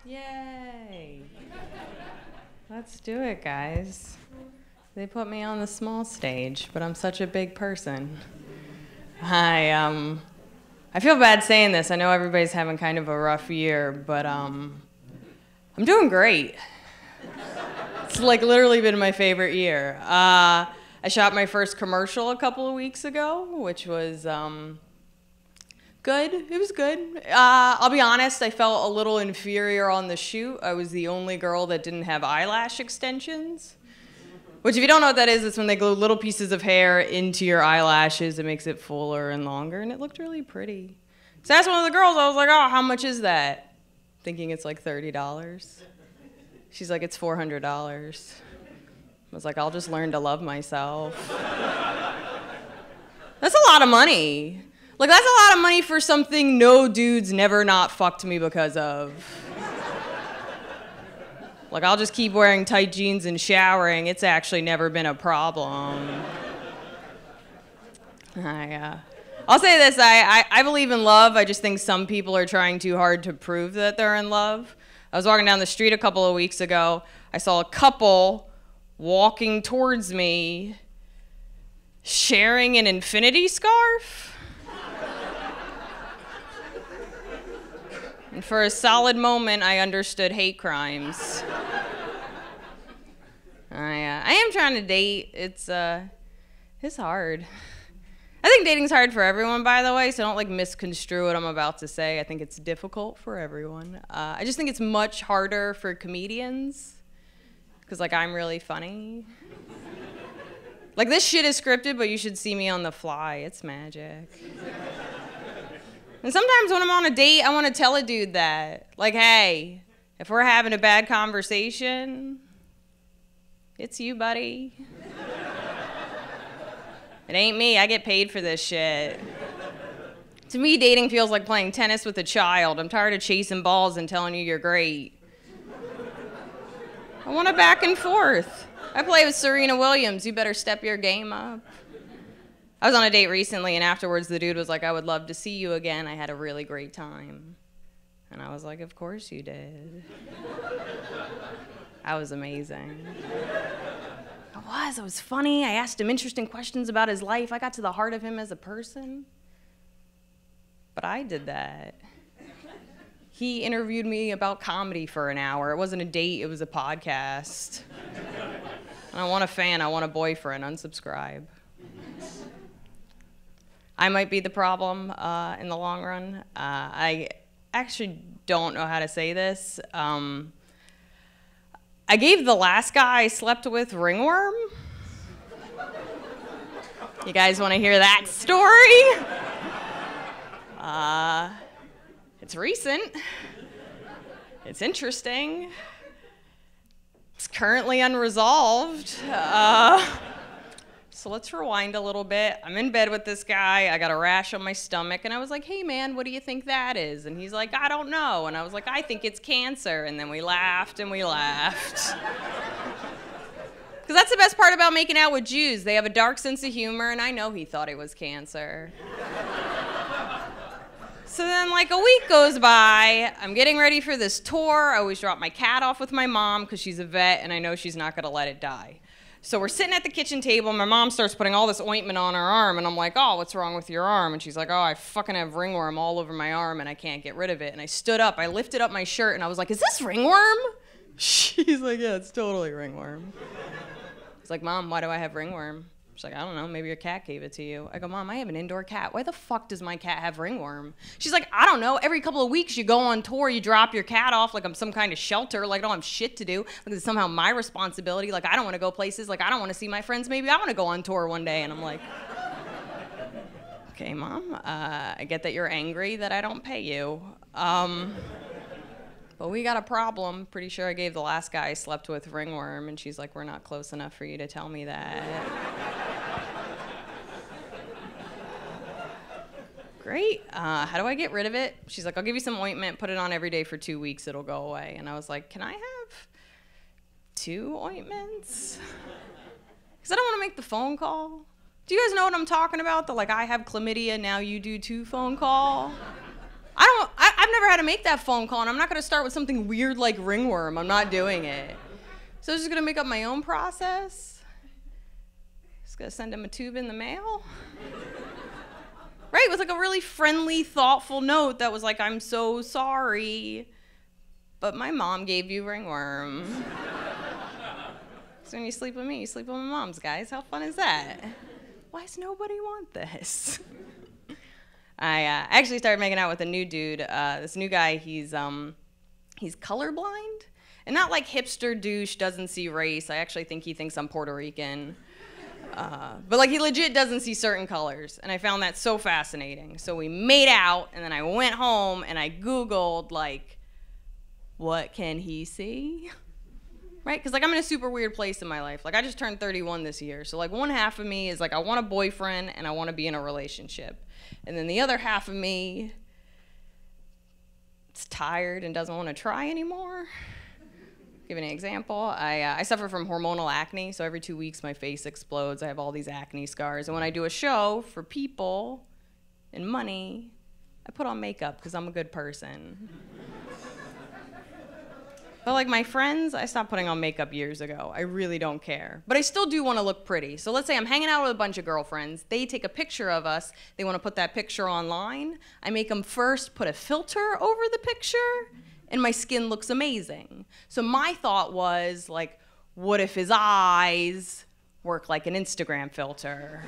Yay. Let's do it, guys. They put me on the small stage, but I'm such a big person. I feel bad saying this. I know everybody's having kind of a rough year, but I'm doing great. It's like literally been my favorite year. I shot my first commercial a couple of weeks ago, which was good. It was good. I'll be honest, I felt a little inferior on the shoot. I was the only girl that didn't have eyelash extensions. Which, if you don't know what that is, it's when they glue little pieces of hair into your eyelashes. It makes it fuller and longer, and it looked really pretty. So I asked one of the girls, I was like, oh, how much is that? Thinking it's like $30. She's like, it's $400. I was like, I'll just learn to love myself. That's a lot of money. Like, that's a lot of money for something no dude's never not fucked me because of. Like, I'll just keep wearing tight jeans and showering. It's actually never been a problem. I'll say this, I believe in love. I just think some people are trying too hard to prove that they're in love. I was walking down the street a couple of weeks ago. I saw a couple walking towards me sharing an infinity scarf. And for a solid moment, I understood hate crimes. I am trying to date. It's hard. I think dating's hard for everyone, by the way, so don't like misconstrue what I'm about to say. I think it's difficult for everyone. I just think it's much harder for comedians, because like I'm really funny. Like this shit is scripted, but you should see me on the fly. It's magic. And sometimes when I'm on a date, I want to tell a dude that. Like, hey, if we're having a bad conversation, it's you, buddy. It ain't me. I get paid for this shit. To me, dating feels like playing tennis with a child. I'm tired of chasing balls and telling you you're great. I want a back and forth. I play with Serena Williams. You better step your game up. I was on a date recently, and afterwards the dude was like, I would love to see you again. I had a really great time. And I was like, of course you did. I was amazing. I was funny. I asked him interesting questions about his life. I got to the heart of him as a person. But I did that. He interviewed me about comedy for an hour. It wasn't a date, it was a podcast. And I want a fan, I want a boyfriend, unsubscribe. I might be the problem in the long run. I actually don't know how to say this. I gave the last guy I slept with Ringworm. You guys want to hear that story? It's recent. It's interesting. It's currently unresolved. So let's rewind a little bit. I'm in bed with this guy. I got a rash on my stomach. And I was like, hey, man, what do you think that is? And he's like, I don't know. And I was like, I think it's cancer. And then we laughed and we laughed. Because that's the best part about making out with Jews. They have a dark sense of humor, and I know he thought it was cancer. So then, like, a week goes by. I'm getting ready for this tour. I always drop my cat off with my mom because she's a vet, and I know she's not going to let it die. So we're sitting at the kitchen table, and my mom starts putting all this ointment on her arm, and I'm like, oh, what's wrong with your arm? And she's like, oh, I fucking have ringworm all over my arm, and I can't get rid of it. And I stood up, I lifted up my shirt, and I was like, is this ringworm? She's like, yeah, it's totally ringworm. I was like, Mom, why do I have ringworm? She's like, I don't know, maybe your cat gave it to you. I go, Mom, I have an indoor cat. Why the fuck does my cat have ringworm? She's like, I don't know. Every couple of weeks you go on tour, you drop your cat off like I'm some kind of shelter, like I don't have shit to do. Like it's somehow my responsibility. Like I don't want to go places. Like I don't want to see my friends. Maybe I want to go on tour one day. And I'm like, okay, Mom, I get that you're angry that I don't pay you. But we got a problem. Pretty sure I gave the last guy I slept with ringworm. And she's like, we're not close enough for you to tell me that. Great. How do I get rid of it? She's like, I'll give you some ointment. Put it on every day for 2 weeks. It'll go away. And I was like, can I have 2 ointments? Because I don't want to make the phone call. Do you guys know what I'm talking about? The like, I have chlamydia, now you do too phone call? I I've never had to make that phone call, and I'm not going to start with something weird like Ringworm. I'm not doing it. So I was just going to make up my own process. Just going to send him a tube in the mail. Right, with like a really friendly, thoughtful note that was like, I'm so sorry, but my mom gave you Ringworm. So when you sleep with me, you sleep with my mom's, guys. How fun is that? Why does nobody want this? I actually started making out with a new dude. This new guy, he's colorblind. And not like hipster douche, doesn't see race. I actually think he thinks I'm Puerto Rican. But like he legit doesn't see certain colors. And I found that so fascinating. So we made out, and then I went home and I Googled like, what can he see? Right? Because like I'm in a super weird place in my life. Like I just turned 31 this year. So like one half of me is like I want a boyfriend and I want to be in a relationship. And then the other half of me is tired and doesn't want to try anymore. Give an example. I suffer from hormonal acne, so every 2 weeks my face explodes. I have all these acne scars. And when I do a show for people and money, I put on makeup because I'm a good person. But like my friends, I stopped putting on makeup years ago. I really don't care. But I still do want to look pretty. So let's say I'm hanging out with a bunch of girlfriends. They take a picture of us. They want to put that picture online. I make them first put a filter over the picture, and my skin looks amazing. So my thought was, like, what if his eyes work like an Instagram filter?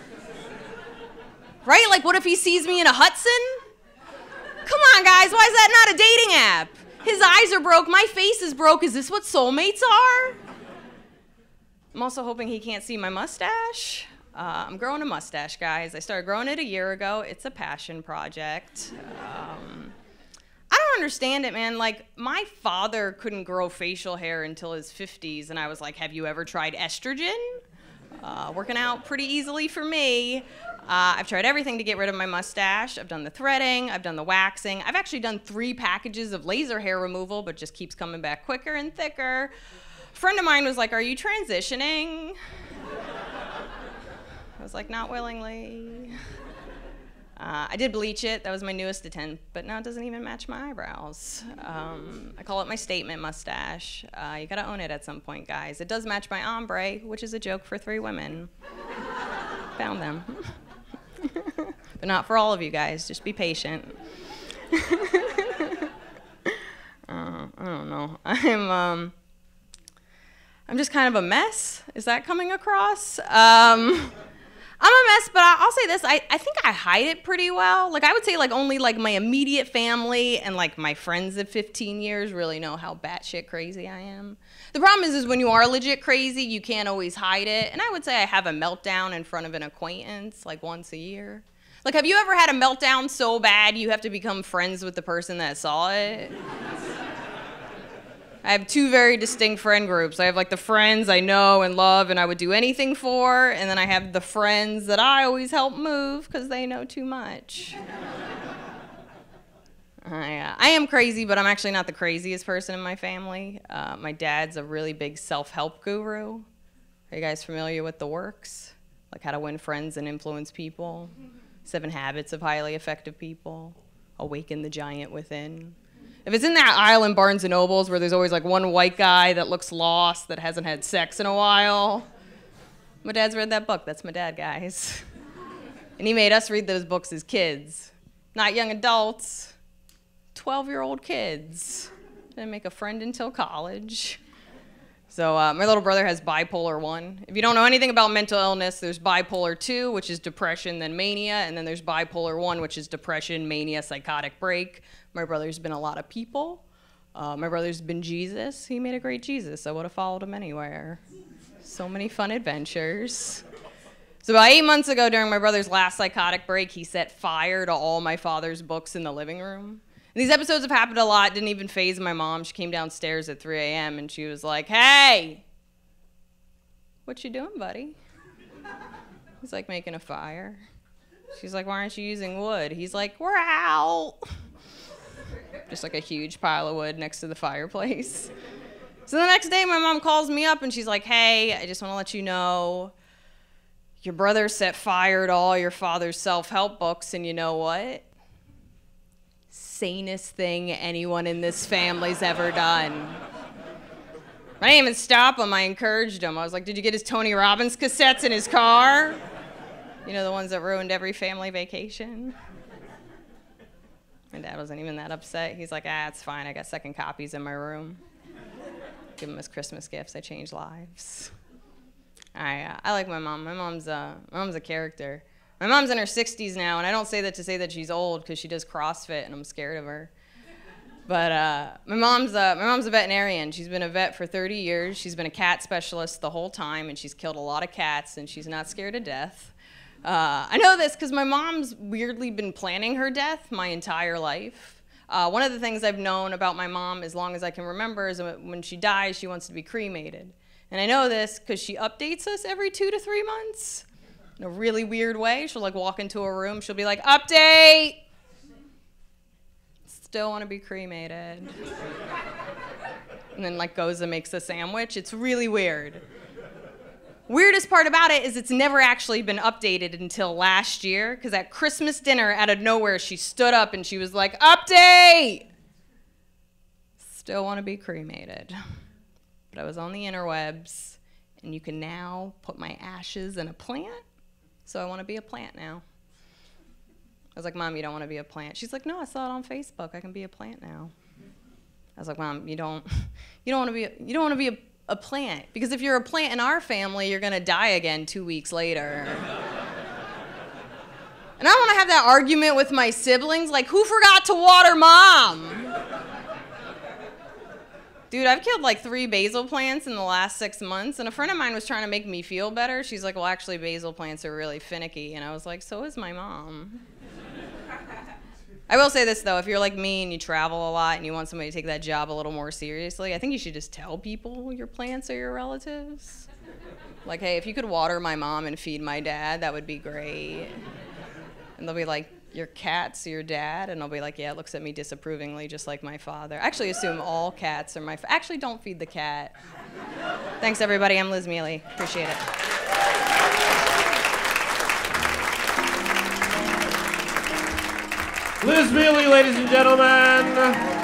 Right? Like, what if he sees me in a Hudson? Come on, guys, why is that not a dating app? His eyes are broke, my face is broke. Is this what soulmates are? I'm also hoping he can't see my mustache. I'm growing a mustache, guys. I started growing it a year ago. It's a passion project. I don't understand it, man. Like, my father couldn't grow facial hair until his 50s, and I was like, have you ever tried estrogen? Working out pretty easily for me. I've tried everything to get rid of my mustache. I've done the threading, I've done the waxing. I've actually done 3 packages of laser hair removal, but just keeps coming back quicker and thicker. A friend of mine was like, are you transitioning? I was like, not willingly. I did bleach it. That was my newest attempt, but now it doesn't even match my eyebrows. I call it my statement mustache. You gotta own it at some point, guys. It does match my ombre, which is a joke for 3 women. Found them. But not for all of you guys. Just be patient. I don't know. I'm just kind of a mess. Is that coming across? I'm a mess, but I'll say this. I think I hide it pretty well. Like, I would say, like, only, like, my immediate family and, like, my friends of 15 years really know how batshit crazy I am. The problem is when you are legit crazy, you can't always hide it. And I would say I have a meltdown in front of an acquaintance, like, once a year. Like, have you ever had a meltdown so bad you have to become friends with the person that saw it? I have 2 very distinct friend groups. I have like the friends I know and love and I would do anything for, and then I have the friends that I always help move because they know too much. I am crazy, but I'm actually not the craziest person in my family. My dad's a really big self-help guru. Are you guys familiar with the works? Like how to win friends and influence people? 7 Habits of Highly Effective People. Awaken the Giant Within. If it's in that aisle in Barnes & Nobles where there's always like one white guy that looks lost, that hasn't had sex in a while, my dad's read that book. That's my dad, guys. And he made us read those books as kids. Not young adults, 12-year-old kids. Didn't make a friend until college. So my little brother has bipolar 1. If you don't know anything about mental illness, there's bipolar 2, which is depression, then mania, and then there's bipolar 1, which is depression, mania, psychotic break. My brother's been a lot of people. My brother's been Jesus. He made a great Jesus. I would have followed him anywhere. So many fun adventures. So about 8 months ago, during my brother's last psychotic break, he set fire to all my father's books in the living room. And these episodes have happened a lot. Didn't even faze my mom. She came downstairs at 3 a.m. and she was like, hey, what you doing, buddy? He's like, making a fire. She's like, why aren't you using wood? He's like, we're out. Just like a huge pile of wood next to the fireplace. So the next day, my mom calls me up and she's like, hey, I just want to let you know your brother set fire to all your father's self-help books, and you know what? sanest thing anyone in this family's ever done. I didn't even stop him. I encouraged him. I was like, did you get his Tony Robbins cassettes in his car? You know, the ones that ruined every family vacation? My dad wasn't even that upset. He's like, it's fine. I got second copies in my room. Give him his Christmas gifts. I changed lives. I like my mom. My mom's a character. My mom's in her 60s now, and I don't say that to say that she's old because she does CrossFit, and I'm scared of her. But my mom's a veterinarian. She's been a vet for 30 years. She's been a cat specialist the whole time, and she's killed a lot of cats, and she's not scared of death. I know this because my mom's weirdly been planning her death my entire life. One of the things I've known about my mom as long as I can remember is when she dies, she wants to be cremated. And I know this because she updates us every 2 to 3 months in a really weird way. She'll like walk into a room, she'll be like, update! Still want to be cremated. And then like goes and makes a sandwich. It's really weird. Weirdest part about it is it's never actually been updated until last year, because at Christmas dinner, out of nowhere, she stood up and she was like, update! Still want to be cremated. But I was on the interwebs, and you can now put my ashes in a plant, so I want to be a plant now. I was like, Mom, you don't want to be a plant? She's like, no, I saw it on Facebook. I can be a plant now. I was like, Mom, you don't want to be a plant, because if you're a plant in our family, you're gonna die again 2 weeks later. And I don't want to have that argument with my siblings, like, who forgot to water Mom? Dude, I've killed like 3 basil plants in the last 6 months, and a friend of mine was trying to make me feel better. She's like, well, actually, basil plants are really finicky. And I was like, so is my mom. I will say this, though. If you're like me and you travel a lot and you want somebody to take that job a little more seriously, I think you should just tell people your plants are your relatives. Like, hey, if you could water my mom and feed my dad, that would be great. And they'll be like, your cat's your dad? And I'll be like, yeah, it looks at me disapprovingly, just like my father. I actually assume all cats are my actually, don't feed the cat. Thanks, everybody. I'm Liz Miele. Appreciate it. Liz Miele, ladies and gentlemen.